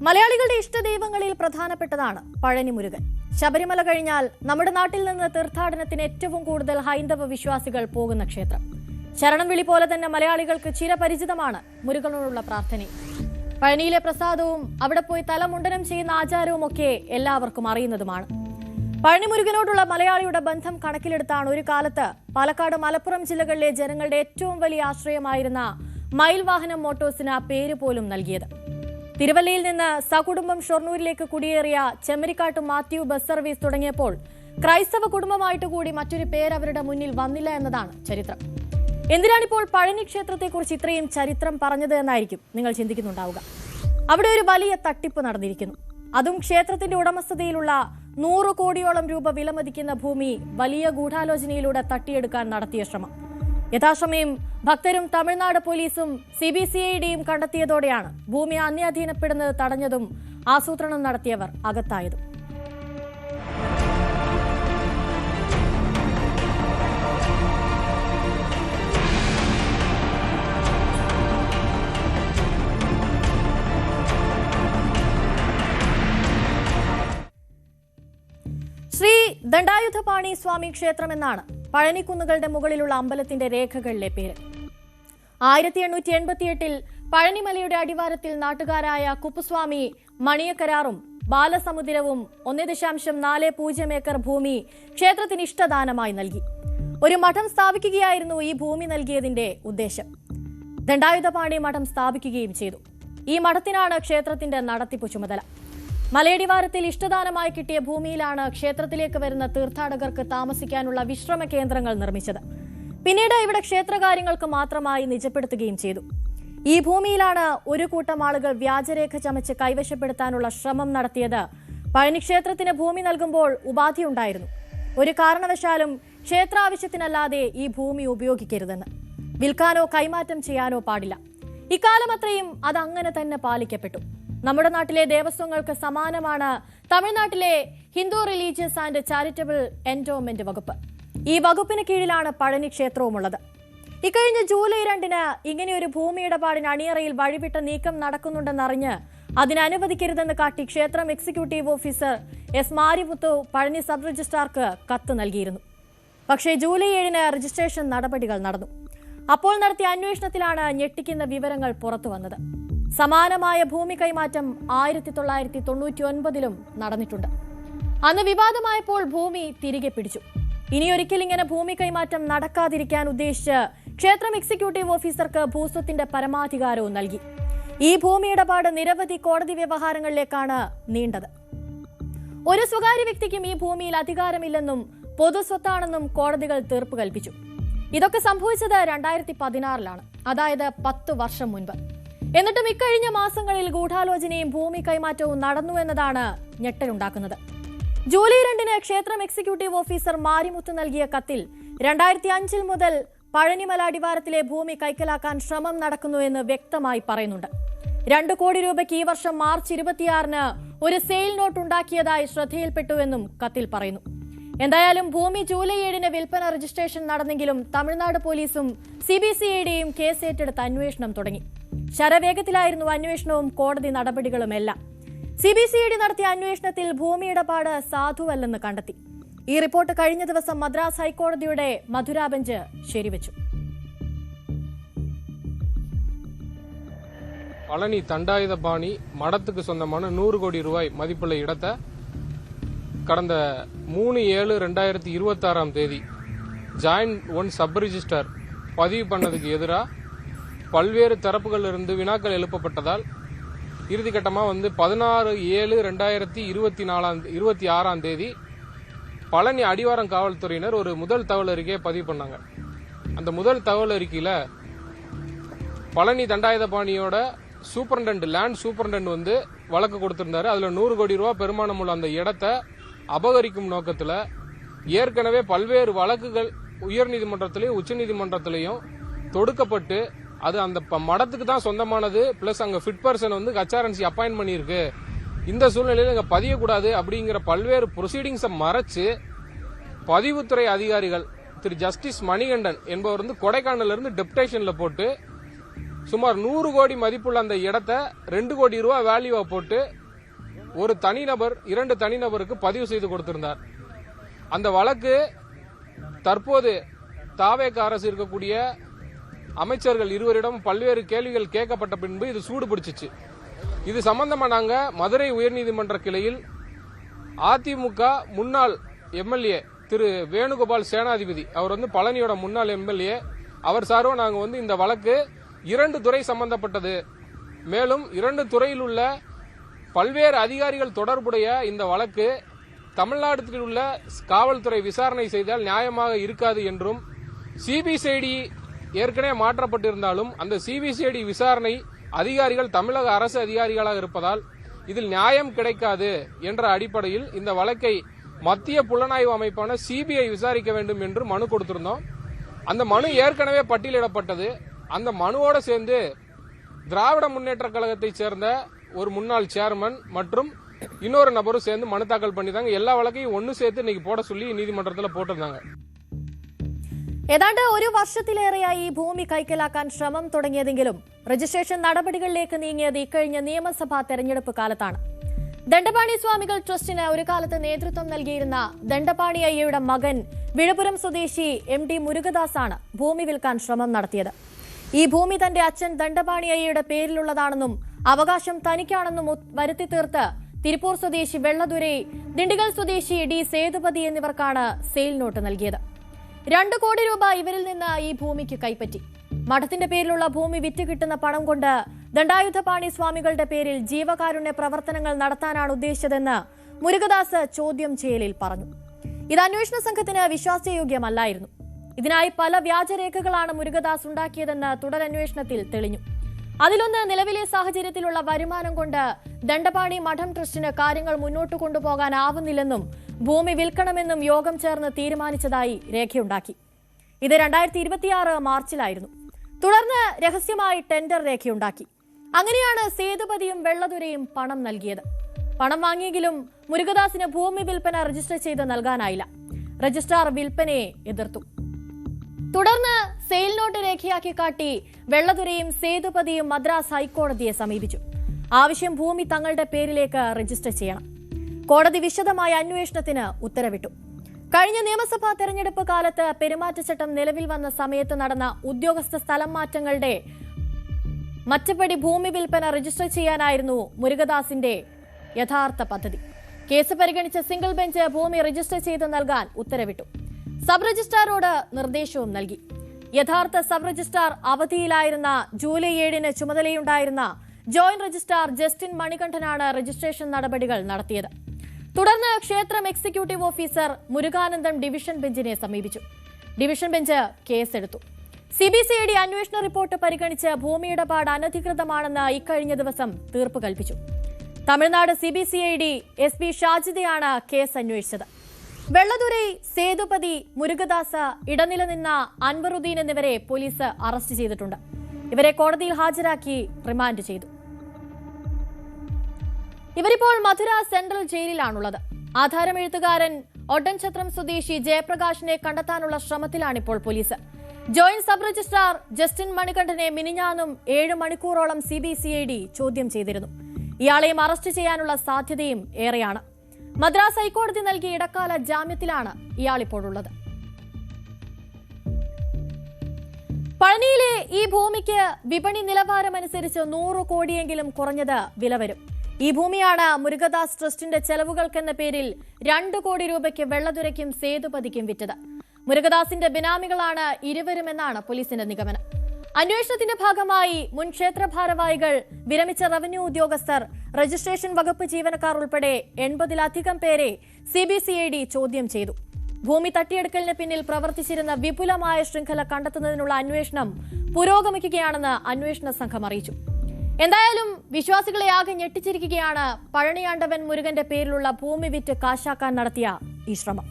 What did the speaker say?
മലയാളികളുടെ ഇഷ്ടദൈവങ്ങളിൽ പ്രധാനപ്പെട്ടതാണ് പഴനി മുരുകൻ. ശബരിമല കഴിഞ്ഞാൽ നമ്മുടെ നാട്ടിൽ നിന്ന് തീർത്ഥാടനത്തിന് ഏറ്റവും കൂടുതൽ ഹൈന്ദവ വിശ്വാസികൾ പോകുന്ന ക്ഷേത്രം. ശരണം വിളി പോലെ തന്നെ മലയാളികൾക്ക് ചിരപരിചിതമാണ് മുരുകനോടുള്ള പ്രാർത്ഥനയും. പഴനിയിലെ പ്രസാദവും അവിടെ പോയി തലമുണ്ടനം ചെയ്യുന്ന ആചാരവും ഒക്കെ എല്ലാവർക്കും അറിയുന്നതുമാണ്. പഴനി മുരുകനോടുള്ള മലയാളിയുടെ ബന്ധം കണക്കിലെടുത്താണ് ഒരു കാലത്ത് പാലക്കാട്, മലപ്പുറം ജില്ലകളിലെ ജനങ്ങളുടെ ഏറ്റവും വലിയ ആശ്രയമായിരുന്ന മയിൽ വാഹനം മോട്ടോഴ്സിന് ആ പേര് പോലും നൽകിയത്. തിരുവല്ലയിൽ നിന്ന് സകുടുംബം ഷൊർണൂരിലേക്ക് കുടിയേറിയ ചെമ്മരിക്കാട്ട് മാത്യു ബസ് സർവീസ് തുടങ്ങിയപ്പോൾ ക്രൈസ്തവ കുടുംബമായിട്ട് കൂടി മറ്റൊരു പേര് അവരുടെ മുന്നിൽ വന്നില്ല എന്നതാണ് ചരിത്രം. എന്തിനാണിപ്പോൾ പഴനി ക്ഷേത്രത്തെക്കുറിച്ച് ഇത്രയും ചരിത്രം പറഞ്ഞത് എന്നായിരിക്കും നിങ്ങൾ ചിന്തിക്കുന്നുണ്ടാവുക. അവിടെ ഒരു വലിയ തട്ടിപ്പ് നടന്നിരിക്കുന്നു. അതും ക്ഷേത്രത്തിന്റെ ഉടമസ്ഥതയിലുള്ള 100 കോടിയോളം രൂപ വിലമതിക്കുന്ന ഭൂമി വലിയ ഗൂഢാലോചനയിലൂടെ തട്ടിയെടുക്കാൻ നടത്തിയ ശ്രമം. യഥാസമയം ഭക്തരും തമിഴ്നാട് പോലീസും CBCIDയും കണ്ടെത്തിയതോടെയാണ് ഭൂമി അന്യാധീനപ്പെടുന്നത് തടഞ്ഞതും ആസൂത്രണം നടത്തിയവർ അകത്തായതും. ശ്രീ ദണ്ഡായുധപാണി സ്വാമി ക്ഷേത്രം എന്നാണ് പഴനിക്കുന്നുകളുടെ മുകളിലുള്ള അമ്പലത്തിന്റെ രേഖകളിലെ പേര്. 1888 പഴനിമലയുടെ അടിവാരത്തിൽ നാട്ടുകാരായ കുപ്പുസ്വാമി മണിയക്കരാറും ബാലസമുദ്രവും 1.40 ഏക്കർ ഭൂമി ക്ഷേത്രത്തിന് ഇഷ്ടദാനമായി നൽകി. ഒരു മഠം സ്ഥാപിക്കുകയായിരുന്നു ഈ ഭൂമി നൽകിയതിന്റെ ഉദ്ദേശം. ദണ്ഡായുധപാണി മഠം സ്ഥാപിക്കുകയും ചെയ്തു. ഈ മഠത്തിനാണ് ക്ഷേത്രത്തിന്റെ നടത്തിപ്പ് ചുമതല. മലയടിവാരത്തിൽ ഇഷ്ടദാനമായി കിട്ടിയ ഭൂമിയിലാണ് ക്ഷേത്രത്തിലേക്ക് വരുന്ന തീർത്ഥാടകർക്ക് താമസിക്കാനുള്ള വിശ്രമ കേന്ദ്രങ്ങൾ നിർമ്മിച്ചത്. പിന്നീട് ഇവിടെ ക്ഷേത്രകാര്യങ്ങൾക്ക് മാത്രമായി നിജപ്പെടുത്തുകയും ചെയ്തു. ഈ ഭൂമിയിലാണ് ഒരു കൂട്ടം ആളുകൾ വ്യാജരേഖ ചമച്ച് കൈവശപ്പെടുത്താനുള്ള ശ്രമം നടത്തിയത്. പഴനി ക്ഷേത്രത്തിന് ഭൂമി നൽകുമ്പോൾ ഉപാധിയുണ്ടായിരുന്നു. ഒരു കാരണവശാലും ക്ഷേത്രാവശ്യത്തിനല്ലാതെ ഈ ഭൂമി ഉപയോഗിക്കരുതെന്ന്. വിൽക്കാനോ കൈമാറ്റം ചെയ്യാനോ പാടില്ല. ഇക്കാലം അത്രയും അതങ്ങനെ തന്നെ പാലിക്കപ്പെട്ടു. നമ്മുടെ നാട്ടിലെ ദേവസ്വങ്ങൾക്ക് സമാനമാണ് തമിഴ്നാട്ടിലെ Hindu religious and charitable endowment വകുപ്പ്. ഈ വകുപ്പിന് കീഴിലാണ് പഴനി ക്ഷേത്രവുമുള്ളത്. ഇക്കഴിഞ്ഞ ജൂലൈ 2 ഇങ്ങനെയൊരു ഭൂമി ഇടപാടിന് അണിയറയിൽ വഴിവിട്ട നീക്കം നടക്കുന്നുണ്ടെന്നറിഞ്ഞ് അതിനനുവദിക്കരുതെന്ന് കാട്ടി ക്ഷേത്രം executive officer S. Marimuthu Palani sub രജിസ്ട്രാർക്ക് കത്ത് നൽകിയിരുന്നു. പക്ഷേ ജൂലൈ 7 രജിസ്ട്രേഷൻ നടപടികൾ നടന്നു. അപ്പോൾ നടത്തിയ അന്വേഷണത്തിലാണ് ഞെട്ടിക്കുന്ന വിവരങ്ങൾ പുറത്തുവന്നത്. സമാനമായ ഭൂമി കൈമാറ്റം 1999 നടന്നിട്ടുണ്ട്. അന്ന് വിവാദമായപ്പോൾ ഭൂമി തിരികെ പിടിച്ചു. ഇനിയൊരിക്കൽ ഇങ്ങനെ ഭൂമി കൈമാറ്റം നടക്കാതിരിക്കാൻ ഉദ്ദേശിച്ച് ക്ഷേത്രം എക്സിക്യൂട്ടീവ് ഓഫീസർക്ക് ഭൂസ്വത്തിന്റെ പരമാധികാരവും നൽകി. ഈ ഭൂമി ഇടപാട് നിരവധി കോടതി വ്യവഹാരങ്ങളിലേക്കാണ് നീണ്ടത്. ഒരു സ്വകാര്യ വ്യക്തിക്കും ഈ ഭൂമിയിൽ അധികാരമില്ലെന്നും പൊതുസ്വത്താണെന്നും കോടതികൾ തീർപ്പ് കൽപ്പിച്ചു. ഇതൊക്കെ സംഭവിച്ചത് 2016 അതായത് 10 വർഷം മുൻപ്. എന്നിട്ടും ഇക്കഴിഞ്ഞ മാസങ്ങളിൽ ഗൂഢാലോചനയും ഭൂമി കൈമാറ്റവും നടന്നു എന്നതാണ് ഞെട്ടലുണ്ടാക്കുന്നത്. ജൂലൈ 2 ക്ഷേത്രം എക്സിക്യൂട്ടീവ് ഓഫീസർ മാരിമുത്തു നൽകിയ കത്തിൽ 2005 മുതൽ പഴനിമല അടിവാരത്തിലെ ഭൂമി കൈക്കലാക്കാൻ ശ്രമം നടക്കുന്നുവെന്ന് വ്യക്തമായി പറയുന്നുണ്ട്. 2 കോടി രൂപയ്ക്ക് ഈ വർഷം മാർച്ച് 26 ഒരു സെയിൽ നോട്ട് ഉണ്ടാക്കിയതായി ശ്രദ്ധയിൽപ്പെട്ടുവെന്നും കത്തിൽ പറയുന്നു. എന്തായാലും ഭൂമി ജൂലൈ 7 വിൽപ്പന രജിസ്ട്രേഷൻ നടന്നെങ്കിലും തമിഴ്നാട് പോലീസും CBCIDയും കേസ് ഏറ്റെടുത്ത് അന്വേഷണം തുടങ്ങി. ശരവേഗത്തിലായിരുന്നു അന്വേഷണവും കോടതി നടപടികളുമെല്ലാം. CBCID നടത്തിയ അന്വേഷണത്തിൽ ഭൂമി ഇടപാട് സാധുവല്ലെന്ന് കണ്ടെത്തി. ഈ റിപ്പോർട്ട് കഴിഞ്ഞ ദിവസം മദ്രാസ് ഹൈക്കോടതിയുടെ മധുര ബെഞ്ച് ശരിവച്ചു. பழனி தண்டாயுதபாணி மடத்துக்கு சொந்தமான 100 கோடி ரூபாய் மதிப்புள்ள இடத்தை கடந்த 3/7/2026 ஜாயிண்ட் 1 சப் ரிஜிஸ்டர் பதிவு பண்ணதுக்கு எதிராக பல்வேறு தரப்புகளிலிருந்து வினாக்கள் எழுப்பப்பட்டதால் இறுதிக்கட்டமாக 16/7/2026 பழனி அடிவாரம் காவல்துறையினர் ஒரு முதல் தகவல் அறிக்கையை பதிவு பண்ணாங்க. அந்த முதல் தகவல் அறிக்கையில் பழனி தண்டாயுதபாணியோட சூப்பரண்டன்ட் லேண்ட் சூப்பரண்டன்ட் வழக்கு கொடுத்திருந்தாரு. அதில் 100 கோடி ரூபா பெருமானம் உள்ள அந்த இடத்தை அபகரிக்கும் நோக்கத்தில் ஏற்கனவே பல்வேறு வழக்குகள் உயர்நீதிமன்றத்திலையும் உச்சநீதிமன்றத்திலையும் தொடுக்கப்பட்டு அது அந்த மடத்துக்கு தான் சொந்தமானது. பிளஸ் அங்க ஃபிட் பர்சன் HRNC அப்பாயின்ட் பண்ணியிருக்கு. இந்த சூழ்நிலையில் இங்க பதியக்கூடாது அப்படிங்கிற பல்வேறு ப்ரொசீடிங்ஸை மறைச்சு பதிவுத்துறை அதிகாரிகள் திரு ஜஸ்டிஸ் மணிகண்டன் என்பவர் கொடைக்கானல்ல இருந்து டெப்டேஷன்ல போட்டு சுமார் 100 கோடி மதிப்புள்ள அந்த இடத்தை 2 கோடி ரூபாய் வேல்யூவா போட்டு ஒரு தனிநபர் 2 தனிநபருக்கு பதிவு செய்து கொடுத்திருந்தார். அந்த வழக்கு தற்போது தாவேக அரசு இருக்கக்கூடிய அமைச்சர்கள் இருவரிடம் பல்வேறு கேள்விகள் கேட்கப்பட்ட பின்பு இது சூடு பிடிச்சிச்சு. இது சம்பந்தமா நாங்க மதுரை உயர்நீதிமன்ற கிளையில் அதிமுக முன்னாள் எம்எல்ஏ திரு வேணுகோபால் சேனாதிபதி, அவர் பழனியோட முன்னாள் எம்எல்ஏ, அவர் சார்பா நாங்க இந்த வழக்கு 2 துறை சம்பந்தப்பட்டது, மேலும் 2 துறையில் உள்ள பல்வேறு அதிகாரிகள் தொடர்புடைய இந்த வழக்கு தமிழ்நாட்டில் உள்ள காவல்துறை விசாரணை செய்தால் நியாயமாக இருக்காது என்றும், சிபிசிஐடி ஏற்கனவே மாற்றப்பட்டிருந்தாலும் அந்த சிபிசிஐடி விசாரணை அதிகாரிகள் தமிழக அரசு அதிகாரிகளாக இருப்பதால் இதில் நியாயம் கிடைக்காது என்ற அடிப்படையில் இந்த வழக்கை மத்திய புலனாய்வு அமைப்பான சிபிஐ விசாரிக்க வேண்டும் என்று மனு கொடுத்திருந்தோம். அந்த மனு ஏற்கனவே பட்டியலிடப்பட்டது. அந்த மனுவோட சேர்ந்து திராவிட முன்னேற்ற கழகத்தை சேர்ந்த ஒரு முன்னாள் சேர்மன் மற்றும் இன்னொரு நபரும் சேர்ந்து மனு தாக்கல் பண்ணிருந்தாங்க. எல்லா வழக்கையும் ஒன்னு சேர்த்து இன்னைக்கு போட சொல்லி நீதிமன்றத்தில் പോട്ടിരുന്നാங்க. ഏതാണ്ട് ഒരു വർഷത്തിലേറെയായി ഈ ഭൂമി കൈക്കലാക്കാൻ ശ്രമം തുടങ്ങിയതെങ്കിലും രജിസ്ട്രേഷൻ നടപടികളിലേക്ക് നീങ്ങിയത് ഇക്കഴിഞ്ഞ നിയമസഭാ തെരഞ്ഞെടുപ്പ് കാലത്താണ്. ദണ്ഡപാണി സ്വാമികൾ ട്രസ്റ്റിന് ഒരു കാലത്ത് നേതൃത്വം നൽകിയിരുന്ന ദണ്ഡപാണി അയ്യയുടെ മകൻ വിഴുപുരം സ്വദേശി എം.ഡി. മുരുകദാസാണ് ഭൂമി വിൽക്കാൻ ശ്രമം നടത്തിയത്. ഈ ഭൂമി തന്റെ അച്ഛൻ ദണ്ഡപാണി അയ്യയുടെ പേരിലുള്ളതാണെന്നും അവകാശം തനിക്കാണെന്നും വരുത്തി തീർത്ത് തിരുപ്പൂർ സ്വദേശി വെള്ളദുരൈ, ദിണ്ടിഗൽ സ്വദേശി ഡി സേതുപതി എന്നിവർക്കാണ് സെയിൽ നോട്ട് നൽകിയത്. 2 കോടി രൂപ ഇവരിൽ നിന്ന് ഈ ഭൂമിക്ക് കൈപ്പറ്റി. മഠത്തിന്റെ പേരിലുള്ള ഭൂമി വിറ്റ് കിട്ടുന്ന പണം കൊണ്ട് ദണ്ഡായുധപാണി സ്വാമികളുടെ പേരിൽ ജീവകാരുണ്യ പ്രവർത്തനങ്ങൾ നടത്താനാണ് ഉദ്ദേശിച്ചതെന്ന് മുരുകദാസ് ചോദ്യം ചെയ്യലിൽ പറഞ്ഞു. ഇത് അന്വേഷണ സംഘത്തിന് വിശ്വാസയോഗ്യമല്ലായിരുന്നു. ഇതിനായി പല വ്യാജരേഖകളാണ് മുരുകദാസ് ഉണ്ടാക്കിയതെന്ന് തുടരന്വേഷണത്തിൽ തെളിഞ്ഞു. അതിലൊന്ന്, നിലവിലെ സാഹചര്യത്തിലുള്ള വരുമാനം കൊണ്ട് ദണ്ഡപാണി മഠം ട്രസ്റ്റിന് കാര്യങ്ങൾ മുന്നോട്ട് കൊണ്ടുപോകാനാവുന്നില്ലെന്നും ഭൂമി വിൽക്കണമെന്നും യോഗം ചേർന്ന് തീരുമാനിച്ചതായി രേഖയുണ്ടാക്കി. ഇത് 2026 മാർച്ചിലായിരുന്നു. തുടർന്ന് രഹസ്യമായി ടെൻഡർ രേഖയുണ്ടാക്കി. അങ്ങനെയാണ് സേതുപതിയും വെള്ളദുരയും പണം നൽകിയത്. പണം വാങ്ങിയെങ്കിലും മുരുകദാസിന് ഭൂമി വിൽപ്പന രജിസ്റ്റർ ചെയ്ത് നൽകാനായില്ല. രജിസ്ട്രാർ വിൽപ്പനയെ എതിർത്തു. തുടർന്ന് സെയിൽ നോട്ട് രേഖയാക്കി കാട്ടി വെള്ളദുരയും സേതുപതിയും മദ്രാസ് ഹൈക്കോടതിയെ സമീപിച്ചു. ആവശ്യം ഭൂമി തങ്ങളുടെ പേരിലേക്ക് രജിസ്റ്റർ ചെയ്യണം. കോടതി വിശദമായ അന്വേഷണത്തിന് ഉത്തരവിട്ടു. കഴിഞ്ഞ നിയമസഭാ തെരഞ്ഞെടുപ്പ് കാലത്ത് പെരുമാറ്റച്ചട്ടം നിലവിൽ വന്ന സമയത്ത് നടന്ന ഉദ്യോഗസ്ഥ സ്ഥലം മാറ്റങ്ങളുടെ മറ്റപടി ഭൂമി വിൽപ്പന രജിസ്റ്റർ ചെയ്യാനായിരുന്നു മുരുകദാസിന്റെ യഥാർത്ഥ പദ്ധതി. കേസ് പരിഗണിച്ച സിംഗിൾ ബെഞ്ച് ഭൂമി രജിസ്റ്റർ ചെയ്ത് നൽകാൻ ഉത്തരവിട്ടു. സബ് രജിസ്ട്രാറോട് നിർദ്ദേശവും നൽകി. യഥാർത്ഥ സബ് രജിസ്ട്രാർ അവധിയിലായിരുന്ന ജൂലൈ 7-ന് ചുമതലയുണ്ടായിരുന്ന ജോയിന്റ് രജിസ്ട്രാർ ജസ്റ്റിൻ മണികണ്ഠനാണ് രജിസ്ട്രേഷൻ നടപടികൾ നടത്തിയത്. തുടർന്ന് ക്ഷേത്രം എക്സിക്യൂട്ടീവ് ഓഫീസർ മുരുകാനന്ദം ഡിവിഷൻ ബെഞ്ചിനെ സമീപിച്ചു. ഡിവിഷൻ ബെഞ്ച് കേസെടുത്തു. സിബിസിഐഡി അന്വേഷണ റിപ്പോർട്ട് പരിഗണിച്ച് ഭൂമി ഇടപാട് അനധികൃതമാണെന്ന് ഇക്കഴിഞ്ഞ ദിവസം തീർപ്പ് കൽപ്പിച്ചു. തമിഴ്നാട് സിബിസിഐഡി എസ്.പി. ഷാജിദയാണ് കേസ് അന്വേഷിച്ചത്. വെള്ളദുരൈ, സേതുപതി, മുരുകദാസ്, ഇടനില നിന്ന അൻവറുദ്ദീൻ എന്നിവരെ പോലീസ് അറസ്റ്റ് ചെയ്തിട്ടുണ്ട്. ഇവരെ കോടതിയിൽ ഹാജരാക്കി റിമാൻഡ് ചെയ്തു. ഇവരിപ്പോൾ മധുര സെൻട്രൽ ജയിലിലാണുള്ളത്. ആധാരമെഴുത്തുകാരൻ ഒഡൻചത്രം സ്വദേശി ജയപ്രകാശിനെ കണ്ടെത്താനുള്ള ശ്രമത്തിലാണിപ്പോൾ police. Joint sub registrar Justin മണികണ്ഠനെ മിനിഞ്ഞാന്നും 7 മണിക്കൂറോളം സിബിസിഐഡി ചോദ്യം ചെയ്തിരുന്നു. ഇയാളെയും അറസ്റ്റ് ചെയ്യാനുള്ള സാധ്യതയും ഏറെയാണ്. മദ്രാസ് ഹൈക്കോടതി നൽകിയ ഇടക്കാല ജാമ്യത്തിലാണ് ഇയാളിപ്പോഴുള്ളത്. പഴനിയിലെ ഈ ഭൂമിക്ക് വിപണി നിലവാരമനുസരിച്ച് 100 കോടിയെങ്കിലും കുറഞ്ഞത് വില വരും. ഈ ഭൂമിയാണ് മുരുകദാസ് ട്രസ്റ്റിന്റെ ചെലവുകൾക്കെന്ന പേരിൽ 2 കോടി രൂപയ്ക്ക് വെള്ളദുരയ്ക്കും സേതുപതിക്കും വിറ്റത്. മുരുകദാസിന്റെ ബിനാമികളാണ് ഇരുവരുമെന്നാണ് പോലീസിന്റെ നിഗമനം. അന്വേഷണത്തിന്റെ ഭാഗമായി മുൻ ക്ഷേത്ര ഭാരവാഹികൾ, വിരമിച്ച റവന്യൂ ഉദ്യോഗസ്ഥർ, രജിസ്ട്രേഷൻ വകുപ്പ് ജീവനക്കാർ ഉൾപ്പെടെ 80-ലധികം പേരെ സിബിസിഐഡി ചോദ്യം ചെയ്തു. ഭൂമി തട്ടിയെടുക്കലിന് പിന്നിൽ പ്രവർത്തിച്ചിരുന്ന വിപുലമായ ശൃംഖല കണ്ടെത്തുന്നതിനുള്ള അന്വേഷണം പുരോഗമിക്കുകയാണെന്ന് അന്വേഷണ സംഘം അറിയിച്ചു. എന്തായാലും വിശ്വാസികളെ ആകെ ഞെട്ടിച്ചിരിക്കുകയാണ് പഴനിയാണ്ടവൻ മുരുകന്റെ പേരിലുള്ള ഭൂമി വിറ്റ് കാശാക്കാൻ നടത്തിയ ഈ ശ്രമം.